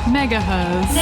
MegaHerzzz.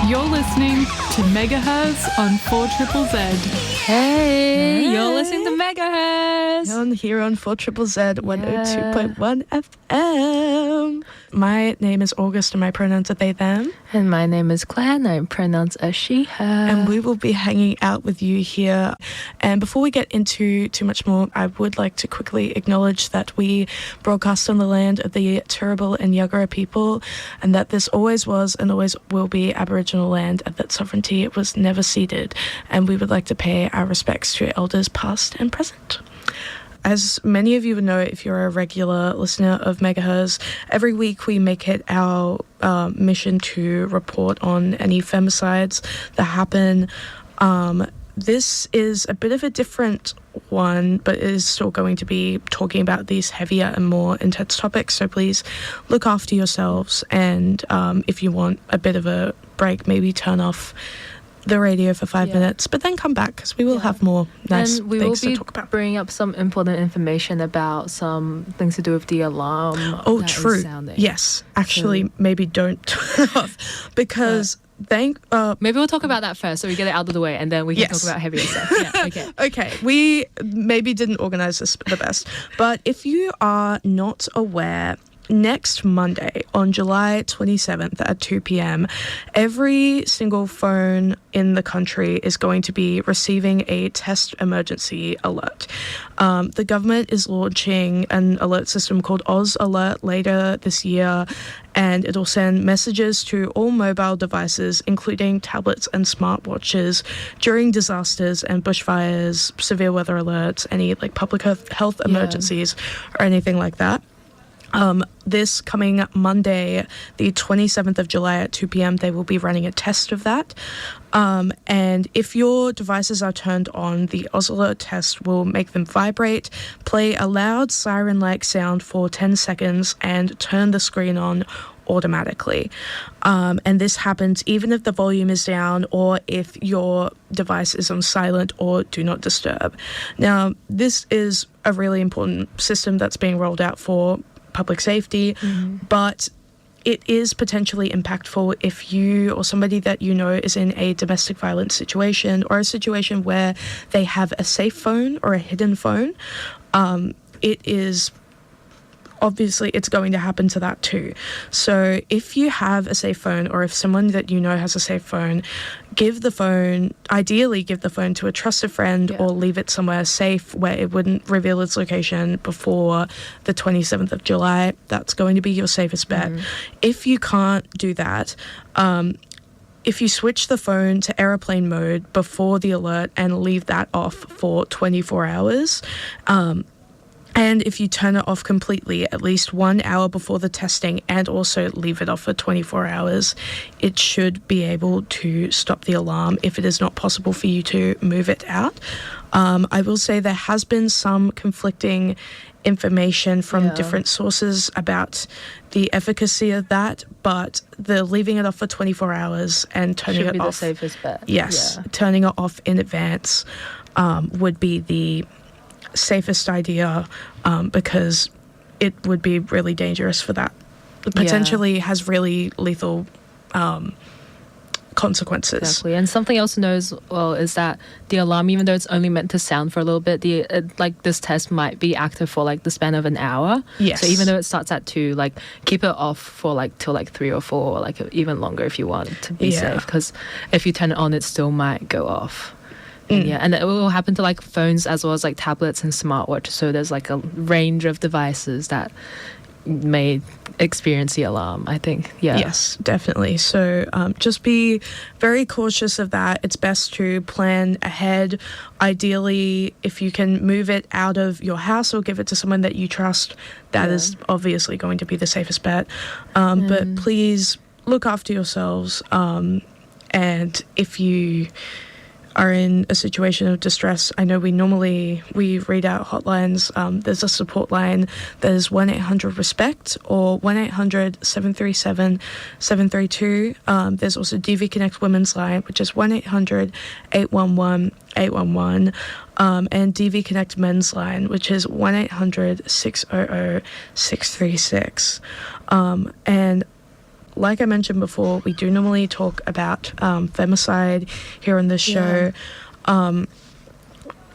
You're listening to MegaHerzzz on 4ZZZ. Hey, you're listening to MegaHerzzz. On here on 4ZZZ 102.1 FM. My name is August and my pronouns are they, them. And my name is Klaire and I'm pronounced as she, her. And we will be hanging out with you here. And before we get into too much more, I would like to quickly acknowledge that we broadcast on the land of the Turrabul and Jaggera people, and that this always was and always will be Aboriginal land, and that sovereignty was never ceded. And we would like to pay our respects to elders past and present. As many of you would know, if you're a regular listener of MegaHerzzz, every week we make it our mission to report on any femicides that happen. This is a bit of a different one, but it is still going to be talking about these heavier and more intense topics. So please look after yourselves, and if you want a bit of a break, maybe turn off the radio for 5 minutes, but then come back because we will have more nice and we things will be to talk about. Bringing up some important information about some things to do with the alarm. Oh, true. Yes, actually, maybe don't turn it off because maybe we'll talk about that first, so we get it out of the way, and then we can talk about heavier stuff. Yeah, okay. Okay, we maybe didn't organize this the best, but if you are not aware, next Monday, on July 27th at 2 p.m, every single phone in the country is going to be receiving a test emergency alert. The government is launching an alert system called AusAlert later this year, and it'll send messages to all mobile devices, including tablets and smartwatches, during disasters and bushfires, severe weather alerts, any like public health emergencies or anything like that. This coming Monday, the 27th of July at 2 p.m, they will be running a test of that. And if your devices are turned on, the AusAlert test will make them vibrate, play a loud siren-like sound for 10 seconds, and turn the screen on automatically. And this happens even if the volume is down or if your device is on silent or do not disturb. Now, this is a really important system that's being rolled out for public safety, but it is potentially impactful if you or somebody that you know is in a domestic violence situation or a situation where they have a safe phone or a hidden phone. It is obviously it's going to happen to that too. So if you have a safe phone, or if someone that you know has a safe phone, ideally give the phone to a trusted friend or leave it somewhere safe where it wouldn't reveal its location before the 27th of July. That's going to be your safest bet. If you can't do that, if you switch the phone to airplane mode before the alert and leave that off for 24 hours, and if you turn it off completely at least 1 hour before the testing and also leave it off for 24 hours, it should be able to stop the alarm if it is not possible for you to move it out. I will say there has been some conflicting information from different sources about the efficacy of that, but the leaving it off for 24 hours and turning it off... Should be the safest bet. Yes, turning it off in advance would be the safest idea, because it would be really dangerous for that. It potentially has really lethal consequences. Exactly. And something else to know as well is that the alarm, even though it's only meant to sound for a little bit, this test might be active for the span of an hour. Yes. So even though it starts at 2, keep it off for till 3 or 4, or even longer if you want to be safe, because if you turn it on, it still might go off. And it will happen to phones as well as tablets and smartwatches. So there's a range of devices that may experience the alarm, I think. Yes, definitely. So just be very cautious of that. It's best to plan ahead. Ideally, if you can move it out of your house or give it to someone that you trust, that is obviously going to be the safest bet. But please look after yourselves. And if you are in a situation of distress, I know we read out hotlines. There's a support line. There's 1-800-RESPECT or 1-800-737-732. There's also DV Connect Women's Line, which is 1-800-811-811. And DV Connect Men's Line, which is 1-800-600-636. And like I mentioned before, we do normally talk about femicide here on this show.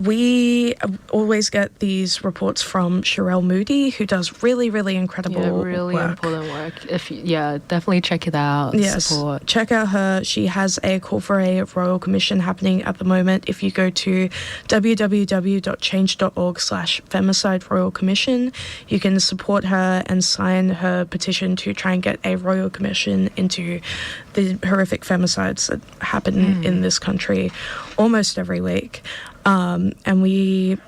We always get these reports from Sherele Moody, who does really, really incredible really work. important work. Definitely check it out. Yes, Support. check out her. She has a call for a royal commission happening at the moment. If you go to www.change.org/femicide royal commission, you can support her and sign her petition to try and get a royal commission into the horrific femicides that happen in this country almost every week. And we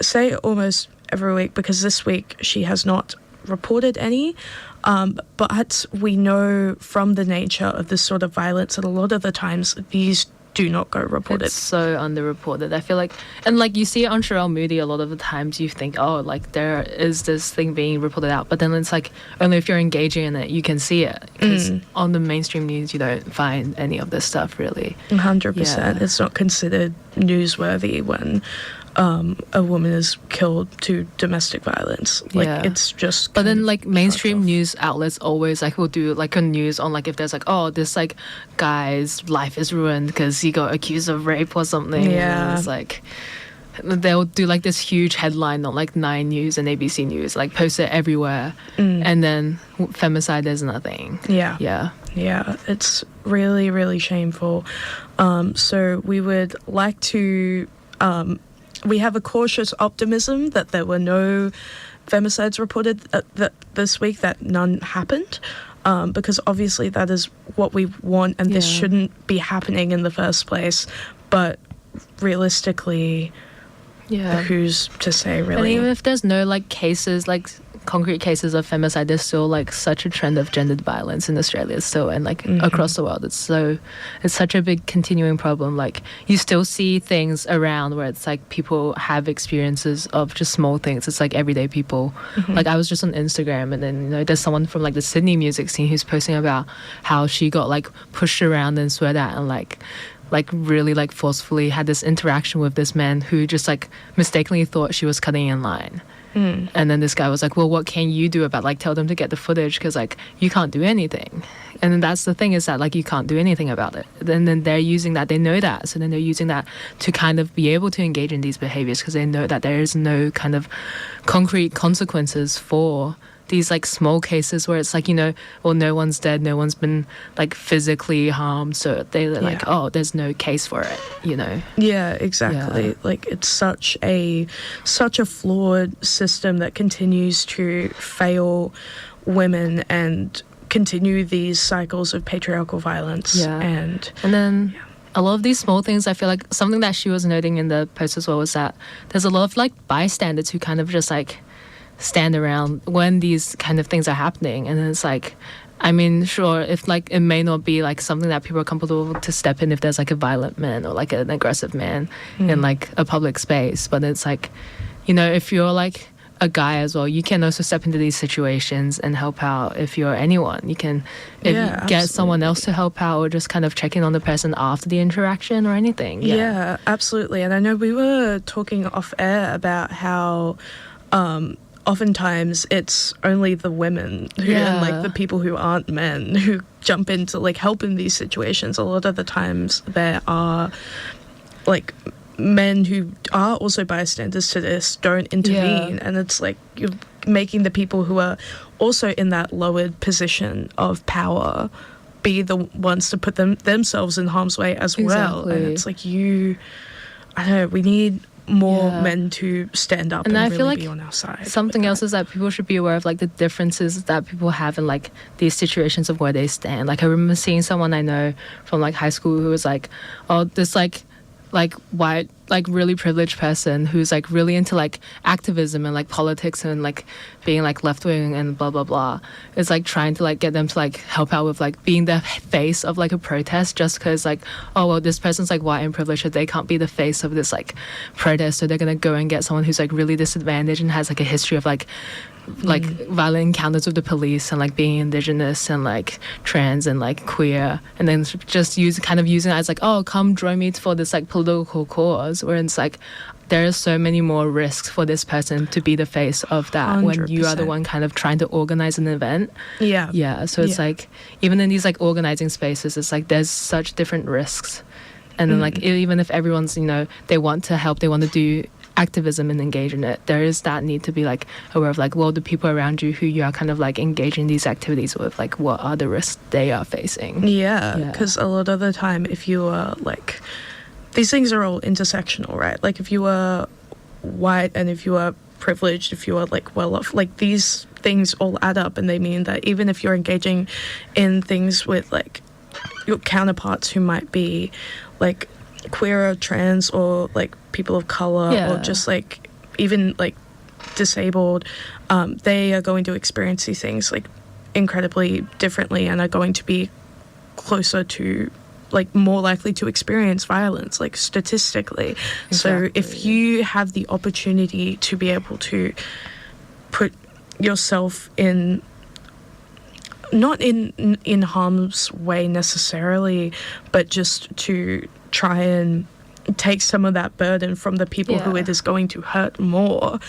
say almost every week because this week she has not reported any, but we know from the nature of this sort of violence that a lot of the times these do not go reported. It's so underreported. I feel like, and like you see it on Sherele Moody a lot of the times, you think, oh, like there is this thing being reported out, but then it's like only if you're engaging in it you can see it, because on the mainstream news you don't find any of this stuff really. 100%. It's not considered newsworthy when a woman is killed to domestic violence. It's just. But then like mainstream news outlets always like will do like a news on like if there's like, oh, this like guy's life is ruined because he got accused of rape or something. And it's like they'll do like this huge headline on like 9 News and ABC News, like post it everywhere, and then femicide, there's nothing. Yeah, it's really, really shameful. So we would like to. We have a cautious optimism that there were no femicides reported this week, that none happened, because obviously that is what we want, and this shouldn't be happening in the first place. But realistically, who's to say, really? And even if there's no like cases, like concrete cases of femicide, there's still like such a trend of gendered violence in Australia still, and like across the world. It's such a big continuing problem. Like you still see things around where it's like people have experiences of just small things. It's like everyday people. Like I was just on Instagram, and then there's someone from like the Sydney music scene who's posting about how she got like pushed around and sweat at, and like really like forcefully had this interaction with this man who just like mistakenly thought she was cutting in line. And then this guy was like, well, what can you do about, like, tell them to get the footage because, like, you can't do anything. And then that's the thing, is that, like, you can't do anything about it. And then they're using that. They know that. So then they're using that to kind of be able to engage in these behaviors because they know that there is no kind of concrete consequences for these like small cases where it's like, well, no one's dead, no one's been like physically harmed, so they're like, oh, there's no case for it, Yeah, exactly. Like it's such a flawed system that continues to fail women and continue these cycles of patriarchal violence. And then a lot of these small things, I feel like something that she was noting in the post as well was that there's a lot of like bystanders who kind of just like stand around when these kind of things are happening. And it's like, I mean, sure, if like it may not be like something that people are comfortable to step in if there's like a violent man or like an aggressive man in like a public space, but it's like, if you're like a guy as well, you can also step into these situations and help out. If you're anyone, you can you get someone else to help out, or just kind of check in on the person after the interaction or anything. Yeah, absolutely. And I know we were talking off air about how oftentimes it's only the women who and like the people who aren't men who jump in to like help in these situations. A lot of the times there are like men who are also bystanders to this don't intervene, and it's like you're making the people who are also in that lowered position of power be the ones to put themselves in harm's way as well. And it's like I don't know, we need more men to stand up and I really feel like be on our side. Something else is that people should be aware of like the differences that people have in like these situations of where they stand. Like I remember seeing someone I know from like high school who was like, oh, this like white like really privileged person who's like really into like activism and like politics and like being like left wing and blah blah blah is like trying to like get them to like help out with like being the face of like a protest, just because like, oh well, this person's like white and privileged, so they can't be the face of this like protest, so they're gonna go and get someone who's like really disadvantaged and has like a history of like violent encounters with the police and like being indigenous and like trans and like queer, and then just using it as like, oh, come join me for this like political cause, where it's like there are so many more risks for this person to be the face of that 100%. When you are the one kind of trying to organize an event. So it's like even in these like organizing spaces, it's like there's such different risks, and then like even if everyone's, you know, they want to help, they want to do activism and engage in it, there is that need to be like aware of like, well, the people around you who you are kind of like engaging in these activities with, like what are the risks they are facing. Because a lot of the time, if you are like, these things are all intersectional, right? Like if you are white and if you are privileged, if you are like well off, like these things all add up, and they mean that even if you're engaging in things with like your counterparts who might be like queer or trans or like people of color or just like even like disabled, they are going to experience these things like incredibly differently and are going to be closer to like more likely to experience violence, like statistically. So if you have the opportunity to be able to put yourself in, not in harm's way necessarily, but just to try and take some of that burden from the people who it is going to hurt more,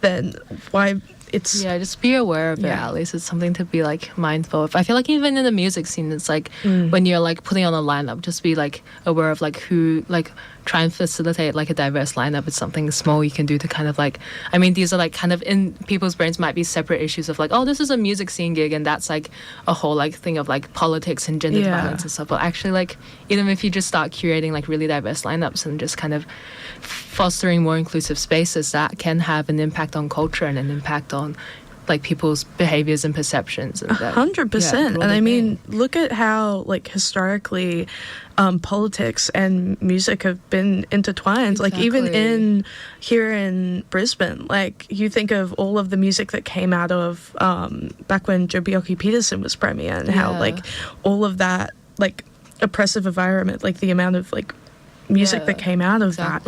then why it's... just be aware of it, at least. It's something to be like mindful of. I feel like even in the music scene, it's like when you're like putting on a lineup, just be like aware of like who, like try and facilitate like a diverse lineup. It's something small you can do to kind of like, I mean, these are like kind of in people's brains might be separate issues of like, oh, this is a music scene gig and that's like a whole like thing of like politics and gender violence and stuff. But actually, like even if you just start curating like really diverse lineups and just kind of fostering more inclusive spaces, that can have an impact on culture and an impact on like people's behaviors and perceptions. 100%. And I mean, look at how like historically politics and music have been intertwined. Like even here in Brisbane, like you think of all of the music that came out of back when Joh Bjelke-Petersen was premier, and how like all of that like oppressive environment, like the amount of like music that came out of that.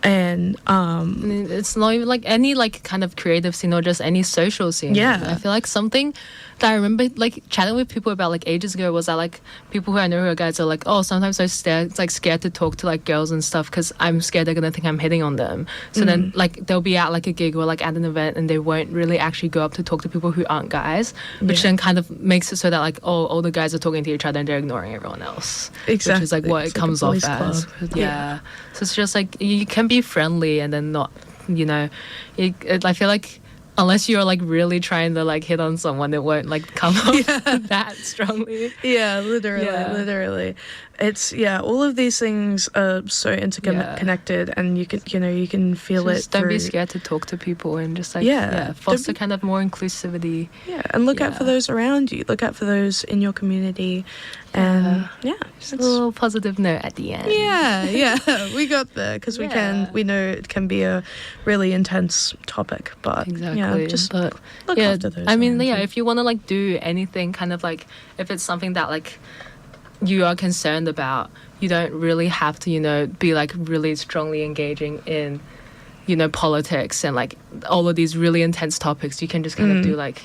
And I mean, it's not even like any like kind of creative scene or just any social scene. I feel like something that I remember like chatting with people about like ages ago was that like people who I know who are guys are like, oh, sometimes I'm scared to talk to like girls and stuff because I'm scared they're gonna think I'm hitting on them. So then like they'll be at like a gig or like at an event and they won't really actually go up to talk to people who aren't guys, which then kind of makes it so that like, oh, all the guys are talking to each other and they're ignoring everyone else. Which is like what it comes off as. So it's just like you can be friendly and then not, you know, I feel like unless you're like really trying to like hit on someone, it won't like come off that strongly. Literally. It's all of these things are so interconnected, and you can feel just it. Don't be scared to talk to people and just like foster kind of more inclusivity. And look out for those around you. Look out for those in your community. And just a little positive note at the end. We got there because we know it can be a really intense topic, but just look after those. I mean, if you want to like do anything, kind of like if it's something that like you are concerned about, you don't really have to, you know, be like really strongly engaging in, you know, politics and like all of these really intense topics. You can just kind of do like,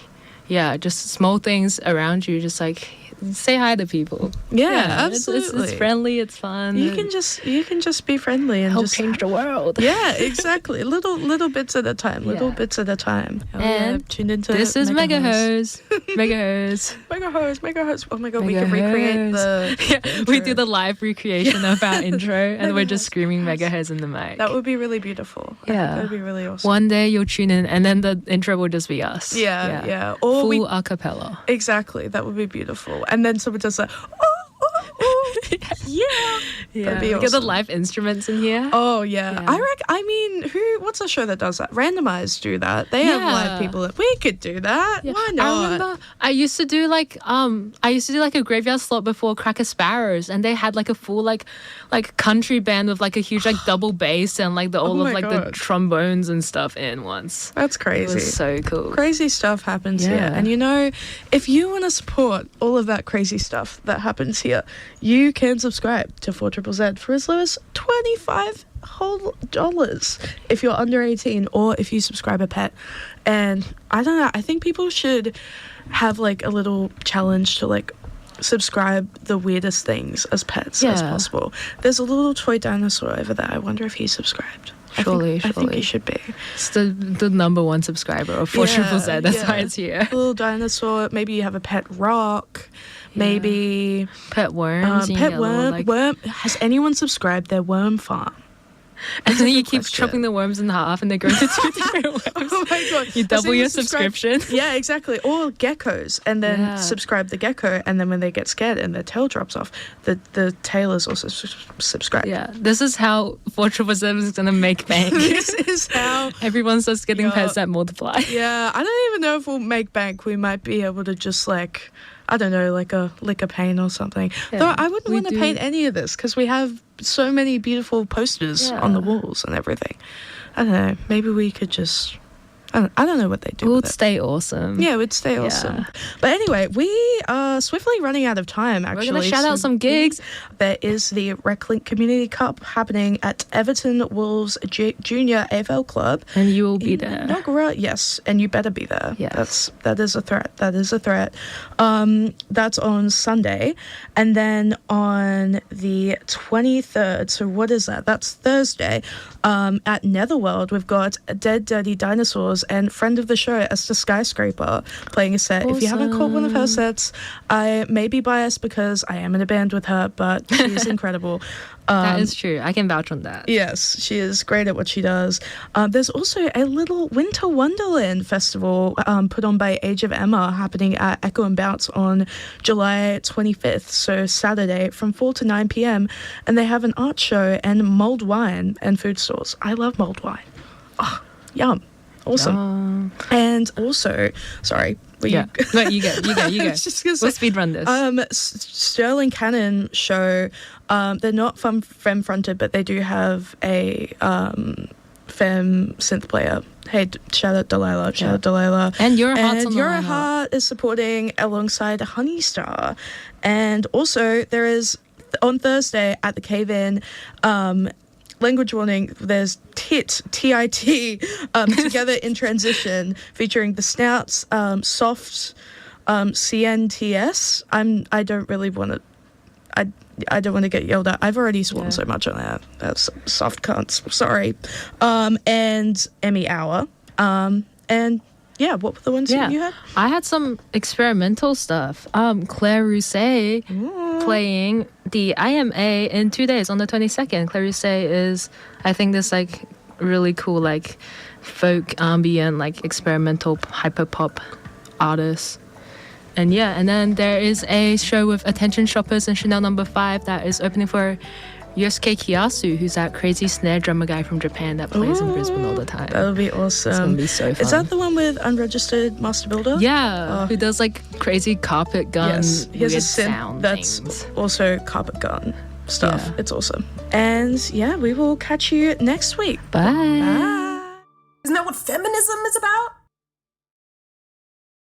just small things around you, just like say hi to people. Absolutely. It's friendly, it's fun. You can just be friendly and help just change the world. Exactly. Little bits at a time. And tune into this is MegaHerzzz. MegaHerzzz. Oh my god, we can recreate the we do the live recreation of our intro and we're just screaming MegaHerzzz in the mic. That would be really beautiful. That would be really awesome. One day you'll tune in and then the intro will just be us. Or full a cappella. Exactly. That would be beautiful. And then someone just like, That'd be Get the awesome. live instruments in here. Oh yeah. Yeah. I mean, what's a show that does that? Randomized do that. They have live people. We could do that. Yeah. Why not? I remember I used to do like a graveyard slot before Cracker Sparrows, and they had like a full like country band with like a huge like double bass and like all my of like the God. trombones and stuff in once. That's It crazy. was so cool. Crazy stuff happens here. Yeah. And you know, if you want to support all of that crazy stuff that happens here, you can subscribe to 4ZZZ for as low as $25 whole dollars if you're under 18 or if you subscribe a pet. And I don't know, I think people should have like a little challenge to like subscribe the weirdest things as pets as Yeah. possible. There's a little toy dinosaur over there. I wonder if he's subscribed. I think he should be. It's the number one subscriber of 4ZZZ. That's why it's here. A little dinosaur. Maybe you have a pet rock. Maybe Pet worms. you pet get a little, worm. like- Worm. Has anyone subscribed their worm farm? and then you keep question. chopping the worms in half, and they go into 2 different worms. Oh my god! You Has double anyone your subscribed- subscription. Yeah, exactly. Or geckos, and then Yeah. subscribe the gecko, and then when they get scared and their tail drops off, the tail is also subscribed. Yeah, this is how 4ZZZ is gonna make bank. This is how. Everyone starts getting Yeah. pets that multiply. Yeah, I don't even know if we'll make bank. We might be able to just like, I don't know, like a lick of paint or something. Yeah, Though I wouldn't we want to do- paint any of this because we have so many beautiful posters on the Yeah. walls and everything. I don't know. Maybe we could just. I don't know what they do. We'll with it. stay awesome. Yeah, it would stay awesome. But anyway, we are swiftly running out of time, actually. We're gonna shout out some gigs. There is the RecLink Community Cup happening at Everton Wolves Junior AFL Club. And you will be in there. Noggera, yes, and you better be there. Yes. That is a threat. That is a threat. That's on Sunday, and then on the 23rd. So what is that? That's Thursday. At Netherworld, we've got Dead Dirty Dinosaurs and friend of the show Esther Skyscraper playing a set. If you haven't caught one of her sets, I may be biased because I am in a band with her, but she's incredible. That is true. I can vouch on that. Yes, she is great at what she does. There's also a little Winter Wonderland festival put on by Age of Emma happening at Echo and Bounce on July 25th, so Saturday from 4 to 9 p.m. And they have an art show and mulled wine and food stores. I love mulled wine. Oh, yum. Awesome. And also, sorry. Were Yeah. you... No, you go. I was just gonna We'll say, speed run this. Sterling Cannon show. They're not femme fronted, but they do have a femme synth player. Hey, shout out Delilah. Shout out Delilah. And Your Heart's And on the Your lineup. Heart is supporting alongside Honey Star. And also there is on Thursday at the Cave In. Language warning, there's TIT, Together in Transition, featuring the Snouts, Soft, CNTS. I don't really want to, I don't want to get yelled at. I've already sworn so much on that. That's soft cunts, sorry. And Emmy Hour. And yeah, what were the ones that you had? I had some experimental stuff. Claire Rousset playing the IMA in 2 days on the 22nd. Claire Rousset is, I think, this like really cool like folk ambient like experimental hyper pop artist. And yeah, and then there is a show with Attention Shoppers and Chanel No. 5 that is opening for Yosuke Kiyasu, who's that crazy snare drummer guy from Japan that plays in Brisbane all the time. That would be awesome. It's gonna be so fun. Is that the one with Unregistered Master Builder? Yeah, who does like crazy carpet gun Yes, he has a weird synth sound that's things. also carpet gun stuff. Yeah. It's awesome. And yeah, we will catch you next week. Bye. Bye.